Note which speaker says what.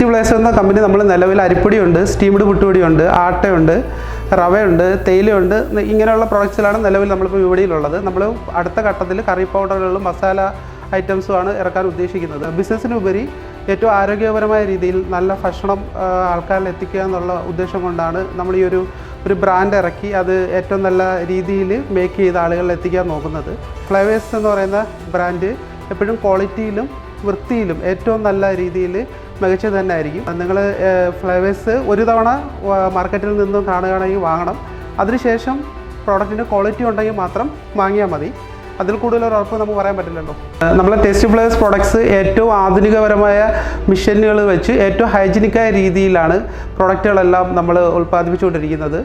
Speaker 1: Tasty flavours എന്ന company നമ്മൾ നിലവിൽ അരിപ്പൊടിയുണ്ട്, സ്റ്റീംഡ് പുട്ടുപൊടിയുണ്ട്, ആട്ടയുണ്ട്, റവയുണ്ട്, തേയിലയുണ്ട്. ഇങ്ങനെയുള്ള പ്രോഡക്ട്സിലാണ് നിലവിൽ നമ്മളിപ്പോൾ വിപണിയിലുള്ളത്. നമ്മൾ അടുത്ത ഘട്ടത്തിൽ കറി പൗഡറുകളും മസാല ഐറ്റംസുമാണ് ഇറക്കാൻ ഉദ്ദേശിക്കുന്നത്. ബിസിനസ്സിനുപരി ഏറ്റവും ആരോഗ്യപരമായ രീതിയിൽ നല്ല ഭക്ഷണം ആൾക്കാരിൽ എത്തിക്കുക എന്നുള്ള ഉദ്ദേശം കൊണ്ടാണ് നമ്മൾ ഈ ഒരു ബ്രാൻഡ് ഇറക്കി അത് ഏറ്റവും നല്ല രീതിയിൽ മേക്ക് ചെയ്ത് ആളുകളിൽ എത്തിക്കാൻ നോക്കുന്നത്. ഫ്ലേവേഴ്സ് എന്ന് പറയുന്ന ബ്രാൻഡ് എപ്പോഴും ക്വാളിറ്റിയിലും വൃത്തിയിലും ഏറ്റവും നല്ല രീതിയിൽ മികച്ചത് തന്നെ ആയിരിക്കും. നിങ്ങൾ ഫ്ലേവേഴ്സ് ഒരു തവണ മാർക്കറ്റിൽ നിന്നും കാണുകയാണെങ്കിൽ വാങ്ങണം. അതിനുശേഷം പ്രോഡക്റ്റിൻ്റെ ക്വാളിറ്റി ഉണ്ടെങ്കിൽ മാത്രം വാങ്ങിയാൽ മതി. അതിൽ കൂടുതൽ ഉറപ്പ് നമുക്ക് പറയാൻ പറ്റില്ലല്ലോ. നമ്മളെ ടേസ്റ്റി ഫ്ലേവേഴ്സ് പ്രോഡക്ട്സ് ഏറ്റവും ആധുനികപരമായ മെഷീനുകൾ വെച്ച് ഏറ്റവും ഹൈജീനിക്കായ രീതിയിലാണ് പ്രോഡക്റ്റുകളെല്ലാം നമ്മൾ ഉൽപ്പാദിപ്പിച്ചുകൊണ്ടിരിക്കുന്നത്.